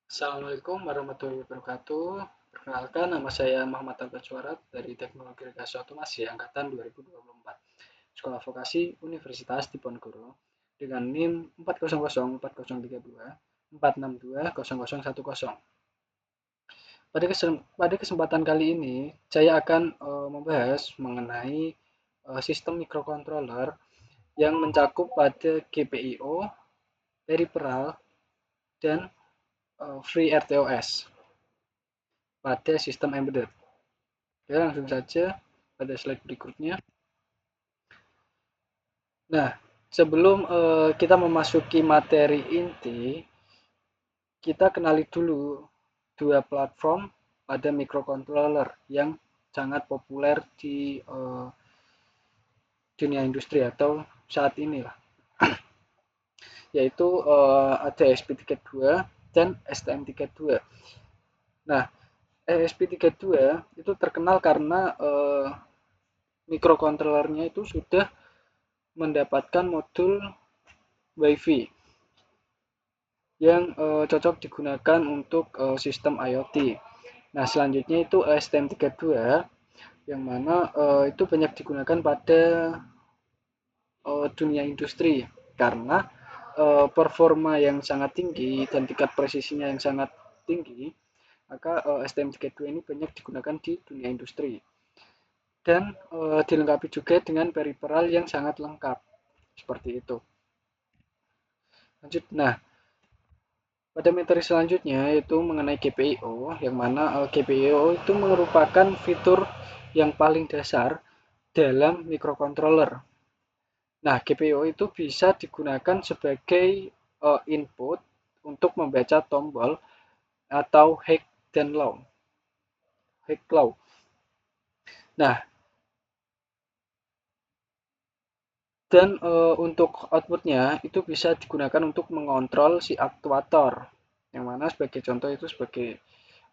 Assalamualaikum warahmatullahi wabarakatuh. Perkenalkan, nama saya Muhammad Al-Bajwarat dari Teknologi Rekayasa Otomasi Angkatan 2024. Sekolah Vokasi Universitas Diponegoro dengan NIM 4004032 4620010. Pada kesempatan kali ini, saya akan membahas mengenai sistem microcontroller yang mencakup pada GPIO, peripheral, dan FreeRTOS pada sistem embedded. Oke, langsung saja pada slide berikutnya. Nah, sebelum kita memasuki materi inti, kita kenali dulu dua platform pada microcontroller yang sangat populer di dunia industri atau saat ini lah, yaitu ada ESP32 dan STM32. Nah, ESP32 itu terkenal karena microcontrollernya itu sudah mendapatkan modul WiFi yang cocok digunakan untuk sistem IoT. Nah, selanjutnya itu STM32 yang mana itu banyak digunakan pada dunia industri karena performa yang sangat tinggi dan tingkat presisinya yang sangat tinggi, maka STM32 ini banyak digunakan di dunia industri. Dan dilengkapi juga dengan peripheral yang sangat lengkap, seperti itu. Lanjut, nah, pada materi selanjutnya yaitu mengenai GPIO, yang mana GPIO itu merupakan fitur yang paling dasar dalam microcontroller. Nah, GPIO itu bisa digunakan sebagai input untuk membaca tombol atau high dan low. High low. Nah, dan untuk outputnya itu bisa digunakan untuk mengontrol si aktuator, yang mana sebagai contoh itu sebagai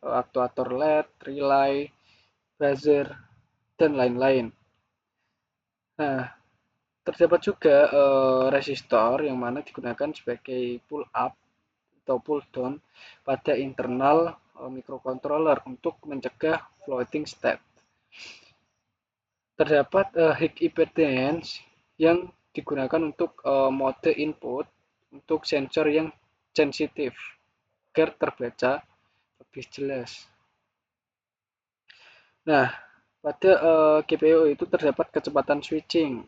aktuator LED, relay, buzzer, dan lain-lain. Nah, terdapat juga resistor yang mana digunakan sebagai pull up atau pull down pada internal microcontroller untuk mencegah floating state. Terdapat high impedance yang digunakan untuk mode input untuk sensor yang sensitif agar terbaca lebih jelas. Nah, pada GPIO itu terdapat kecepatan switching.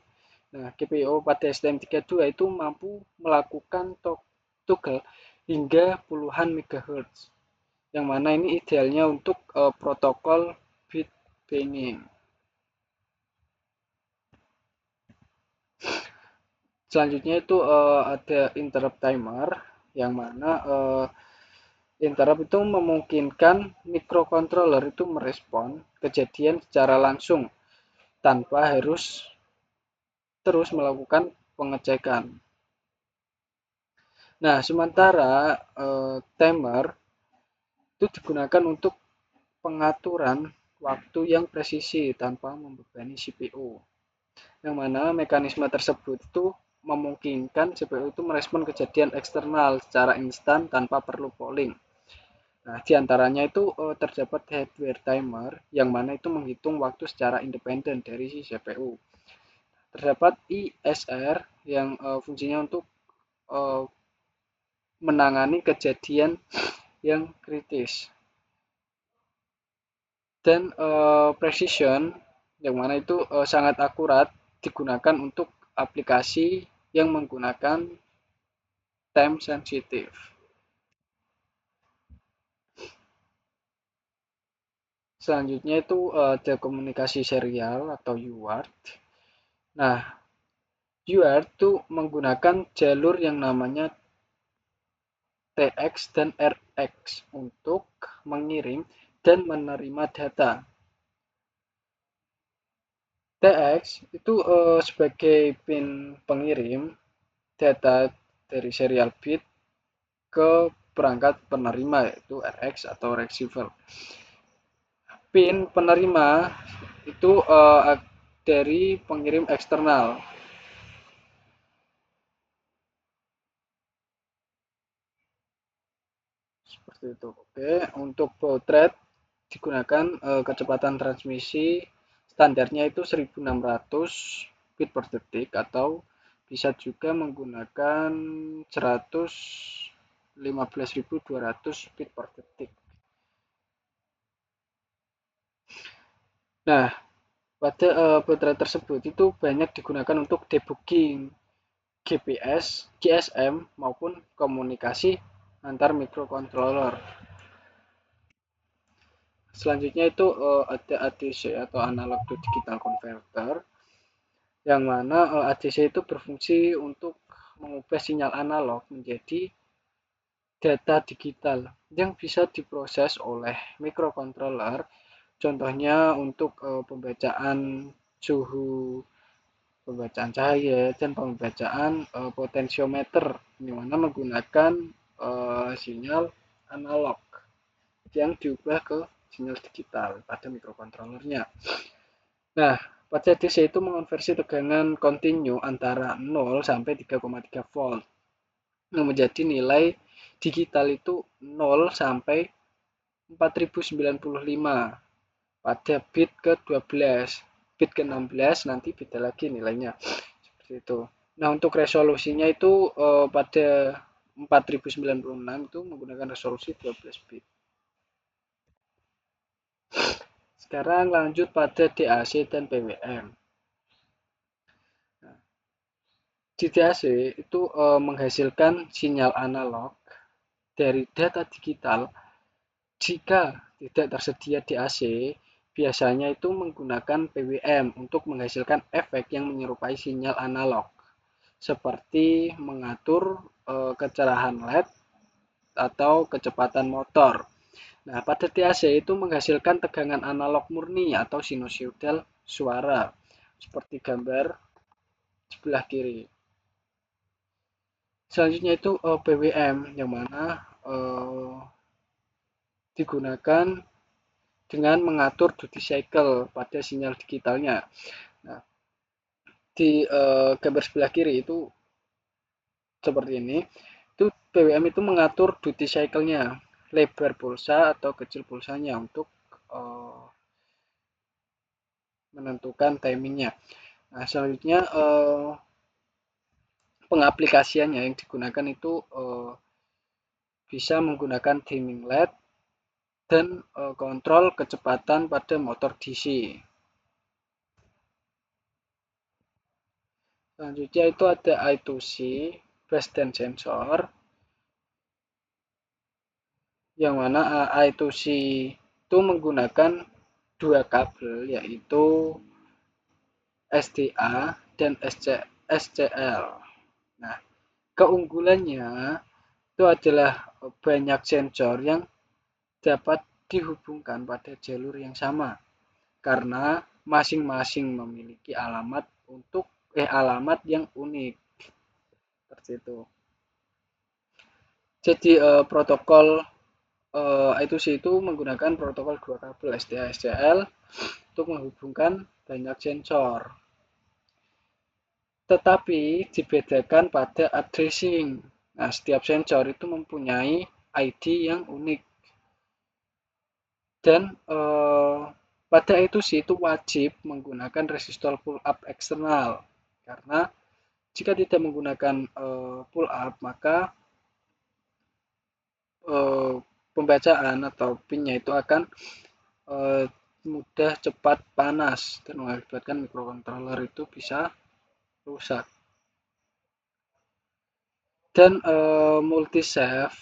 Nah, GPIO pada STM32 itu mampu melakukan toggle hingga puluhan megahertz, yang mana ini idealnya untuk protokol bit binding. Selanjutnya itu ada interrupt timer, yang mana interrupt itu memungkinkan microcontroller itu merespon kejadian secara langsung tanpa harus terus melakukan pengecekan. Nah, sementara timer itu digunakan untuk pengaturan waktu yang presisi tanpa membebani CPU. Yang mana mekanisme tersebut itu memungkinkan CPU itu merespon kejadian eksternal secara instan tanpa perlu polling. Nah, diantaranya itu terdapat hardware timer yang mana itu menghitung waktu secara independen dari si CPU. Terdapat ISR yang fungsinya untuk menangani kejadian yang kritis. Dan precision yang mana itu sangat akurat digunakan untuk aplikasi yang menggunakan time sensitive. Selanjutnya itu ada komunikasi serial atau UART. Nah, UART itu menggunakan jalur yang namanya TX dan RX untuk mengirim dan menerima data. TX itu sebagai pin pengirim data dari serial bit ke perangkat penerima, yaitu RX atau receiver. Pin penerima itu dari pengirim eksternal. Seperti itu. Oke, untuk baud rate digunakan kecepatan transmisi standarnya itu 1600 bit per detik atau bisa juga menggunakan 115.200 bit per detik. Nah, pada baud rate tersebut itu banyak digunakan untuk debugging GPS, GSM maupun komunikasi antar microcontroller. Selanjutnya itu ada ADC atau analog to digital converter, yang mana ADC itu berfungsi untuk mengubah sinyal analog menjadi data digital yang bisa diproses oleh microcontroller. Contohnya untuk pembacaan suhu, pembacaan cahaya, dan pembacaan potensiometer, di mana menggunakan sinyal analog yang diubah ke sinyal digital pada microcontrollernya. Nah, pada DC itu mengonversi tegangan kontinu antara 0 sampai 3,3 volt. Yang menjadi nilai digital itu 0 sampai 4095 pada bit ke-12. Bit ke-16 nanti beda lagi nilainya. Seperti itu. Nah, untuk resolusinya itu pada 4096 itu menggunakan resolusi 12 bit. Sekarang lanjut pada DAC dan PWM. Nah, di DAC itu menghasilkan sinyal analog dari data digital. Jika tidak tersedia DAC, biasanya itu menggunakan PWM untuk menghasilkan efek yang menyerupai sinyal analog, seperti mengatur kecerahan LED atau kecepatan motor. Nah, pada DAC itu menghasilkan tegangan analog murni atau sinusoidal suara, seperti gambar sebelah kiri. Selanjutnya itu PWM, yang mana digunakan dengan mengatur duty cycle pada sinyal digitalnya. Nah, di gambar sebelah kiri itu seperti ini. Itu PWM itu mengatur duty cycle-nya, lebar pulsa atau kecil pulsanya untuk menentukan timingnya. Nah, selanjutnya pengaplikasiannya yang digunakan itu bisa menggunakan dimming LED dan kontrol kecepatan pada motor DC. Selanjutnya itu ada I2C, baseband sensor, yang mana I2C itu menggunakan dua kabel, yaitu SDA dan SCL. Nah, keunggulannya itu adalah banyak sensor yang dapat dihubungkan pada jalur yang sama karena masing-masing memiliki alamat yang unik. Seperti itu. Jadi protokol I2C itu menggunakan protokol dua kabel SDA SCL untuk menghubungkan banyak sensor. Tetapi dibedakan pada addressing. Nah, setiap sensor itu mempunyai ID yang unik. Dan pada I2C itu wajib menggunakan resistor pull up eksternal. Karena jika tidak menggunakan pull up, maka pembacaan atau pinnya itu akan mudah cepat panas dan mengakibatkan microcontroller itu bisa rusak. Dan multi-slave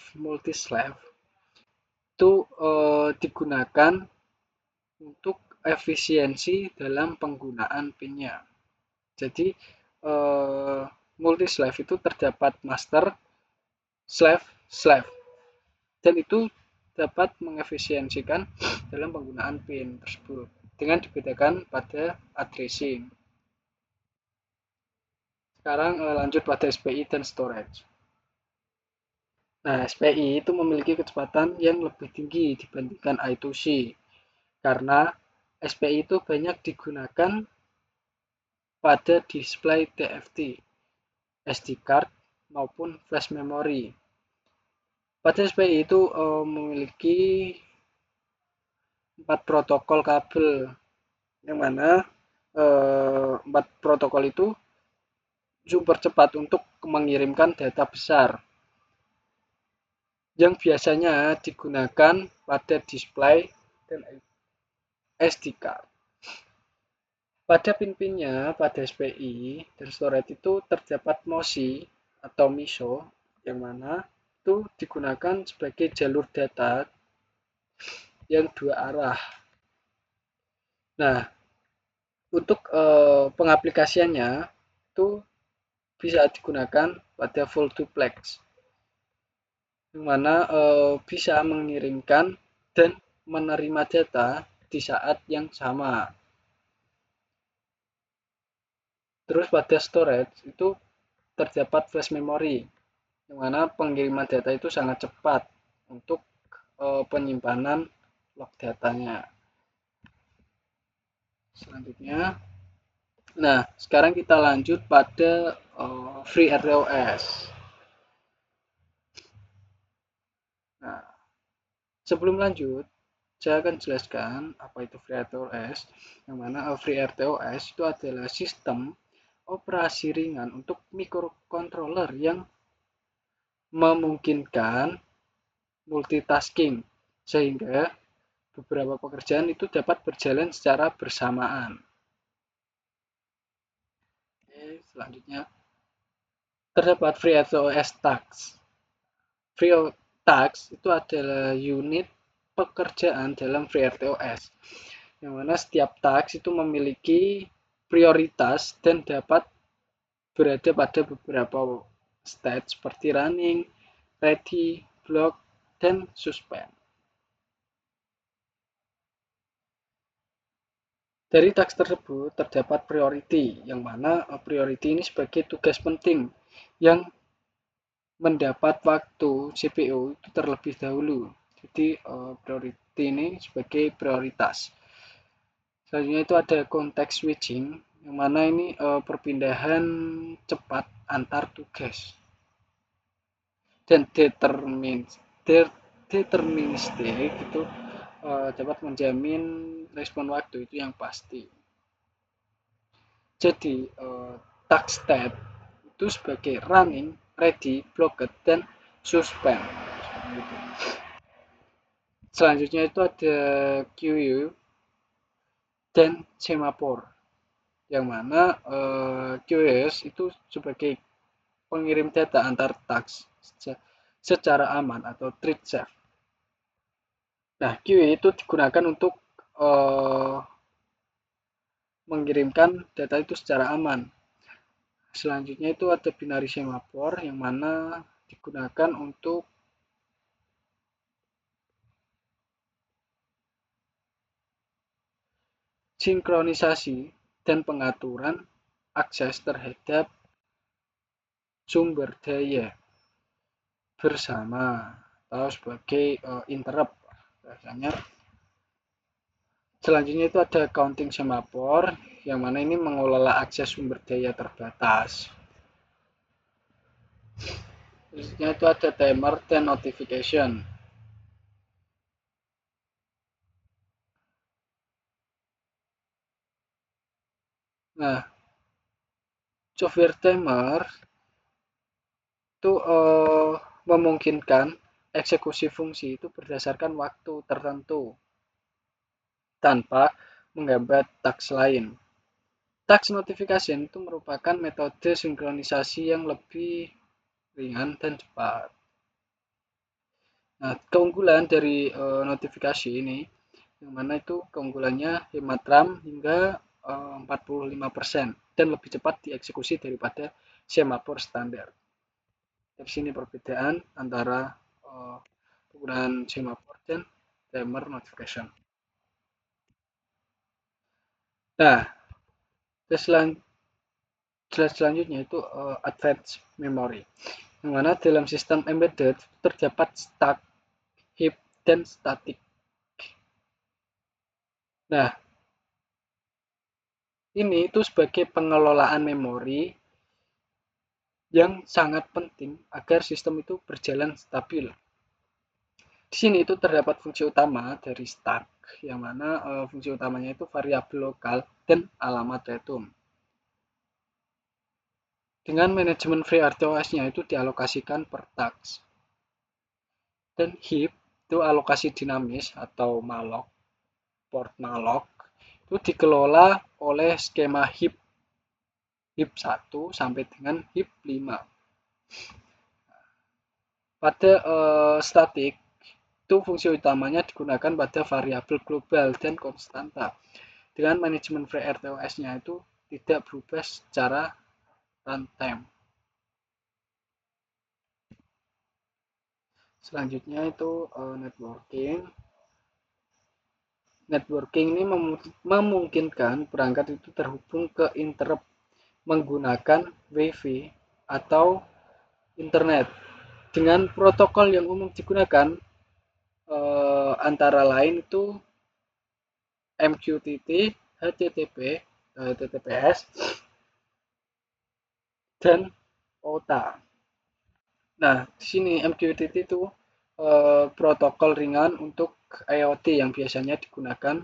itu digunakan untuk efisiensi dalam penggunaan pinnya. Jadi multi-slave itu terdapat master, slave, slave, dan itu dapat mengefisiensikan dalam penggunaan pin tersebut dengan dibedakan pada addressing. Sekarang lanjut pada SPI dan storage. Nah, SPI itu memiliki kecepatan yang lebih tinggi dibandingkan I2C karena SPI itu banyak digunakan pada display TFT, SD card maupun flash memory. Pada SPI itu memiliki 4 protokol kabel, yang mana 4 protokol itu super cepat untuk mengirimkan data besar yang biasanya digunakan pada display dan SD card. Pada pin-pinnya pada SPI dan storage itu terdapat MOSI atau MISO, yang mana itu digunakan sebagai jalur data yang dua arah. Nah, untuk pengaplikasiannya itu bisa digunakan pada full duplex, yang mana bisa mengirimkan dan menerima data di saat yang sama. Terus pada storage itu terdapat flash memory, yang mana pengiriman data itu sangat cepat untuk penyimpanan log datanya. Selanjutnya, nah sekarang kita lanjut pada FreeRTOS. Nah, sebelum lanjut, saya akan jelaskan apa itu FreeRTOS, yang mana FreeRTOS itu adalah sistem operasi ringan untuk microcontroller yang memungkinkan multitasking, sehingga beberapa pekerjaan itu dapat berjalan secara bersamaan. Oke, selanjutnya terdapat FreeRTOS Tasks. FreeRTOS itu adalah unit pekerjaan dalam FreeRTOS, yang mana setiap task itu memiliki prioritas dan dapat berada pada beberapa stage seperti running, ready, block, dan suspend. Dari task tersebut terdapat priority, yang mana priority ini sebagai tugas penting yang mendapat waktu CPU itu terlebih dahulu. Jadi priority ini sebagai prioritas. Selanjutnya itu ada context switching, yang mana ini perpindahan cepat antar tugas. Dan deterministik itu dapat menjamin respon waktu itu yang pasti. Jadi task state itu sebagai running, ready, blocked, dan suspend. Selanjutnya itu ada queue dan semaphore, yang mana QoS itu sebagai pengirim data antar task secara aman atau thread safe. Nah, QoE itu digunakan untuk mengirimkan data itu secara aman. Selanjutnya itu ada binary semaphore, yang mana digunakan untuk sinkronisasi dan pengaturan akses terhadap sumber daya bersama atau sebagai interrupt biasanya. Selanjutnya itu ada counting semaphore, yang mana ini mengelola akses sumber daya terbatas. Selanjutnya itu ada timer dan notification. Nah, software timer itu memungkinkan eksekusi fungsi itu berdasarkan waktu tertentu tanpa menghambat task lain. Task notification itu merupakan metode sinkronisasi yang lebih ringan dan cepat. Nah, keunggulan dari notifikasi ini, yang mana itu keunggulannya hemat RAM hingga 45% dan lebih cepat dieksekusi daripada semaphore standar. Dari sini perbedaan antara penggunaan semaphore dan timer notification. Nah, selanjutnya itu advanced memory, yang mana dalam sistem embedded terdapat stack, heap, dan static. Nah, ini itu sebagai pengelolaan memori yang sangat penting agar sistem itu berjalan stabil. Di sini itu terdapat fungsi utama dari stack, yang mana fungsi utamanya itu variabel lokal dan alamat retum. Dengan manajemen FreeRTOS-nya itu dialokasikan per task. Dan heap itu alokasi dinamis atau malloc, port malloc, itu dikelola oleh skema heap 1 sampai dengan heap 5. Pada statik, itu fungsi utamanya digunakan pada variabel global dan konstanta. Dengan manajemen FreeRTOS-nya itu tidak berubah secara runtime. Selanjutnya itu networking. Networking ini memungkinkan perangkat itu terhubung ke interrupt menggunakan Wi-Fi atau internet. Dengan protokol yang umum digunakan antara lain itu MQTT, HTTP, HTTPS, dan OTA. Nah, di sini MQTT itu protokol ringan untuk IoT yang biasanya digunakan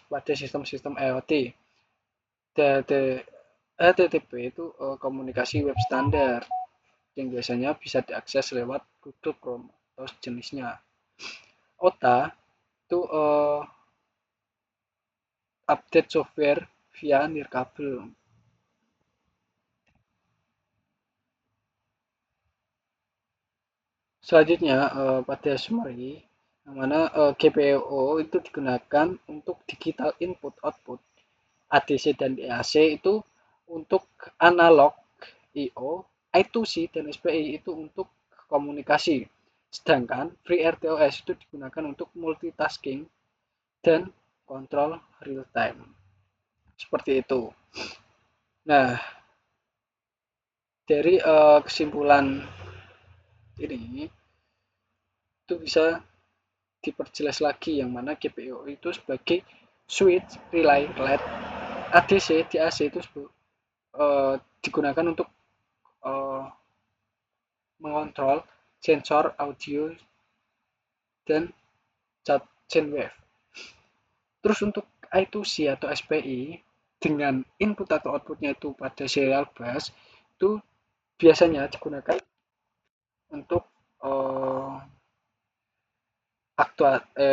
pada sistem-sistem IoT. HTTP itu komunikasi web standar yang biasanya bisa diakses lewat Google Chrome atau jenisnya. OTA itu update software via nirkabel. Selanjutnya pada summary, yang mana GPIO itu digunakan untuk digital input output. ADC dan DAC itu untuk analog I/O, I2C dan SPI itu untuk komunikasi. Sedangkan FreeRTOS itu digunakan untuk multitasking dan kontrol real time. Seperti itu. Nah, dari kesimpulan ini itu bisa diperjelas lagi yang mana GPIO itu sebagai switch relay LED. ADC DAC itu digunakan untuk mengontrol sensor audio dan chain wave. Terus untuk I2C atau SPI dengan input atau outputnya itu pada serial bus itu biasanya digunakan untuk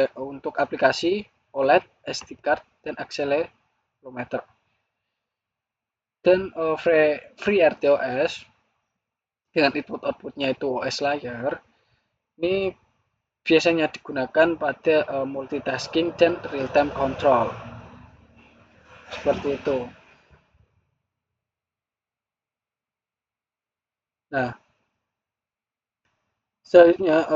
untuk aplikasi OLED, SD card, dan accelerometer. Dan FreeRTOS dengan input outputnya itu OS layer ini biasanya digunakan pada multitasking dan real time control. Seperti itu. Nah, selanjutnya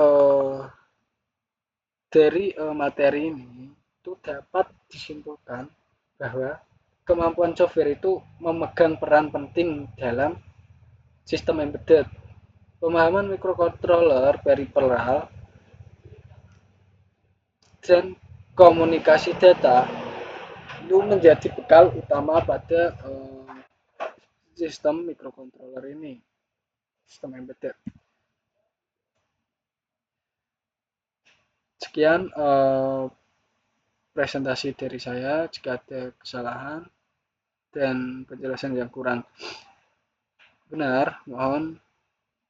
dari materi ini itu dapat disimpulkan bahwa kemampuan software itu memegang peran penting dalam sistem embedded. Pemahaman microcontroller, peripheral, dan komunikasi data itu menjadi bekal utama pada sistem microcontroller ini, sistem embedded. Sekian presentasi dari saya. Jika ada kesalahan dan penjelasan yang kurang benar, mohon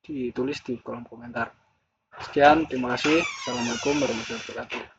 ditulis di kolom komentar. Sekian, terima kasih. Assalamualaikum warahmatullahi wabarakatuh.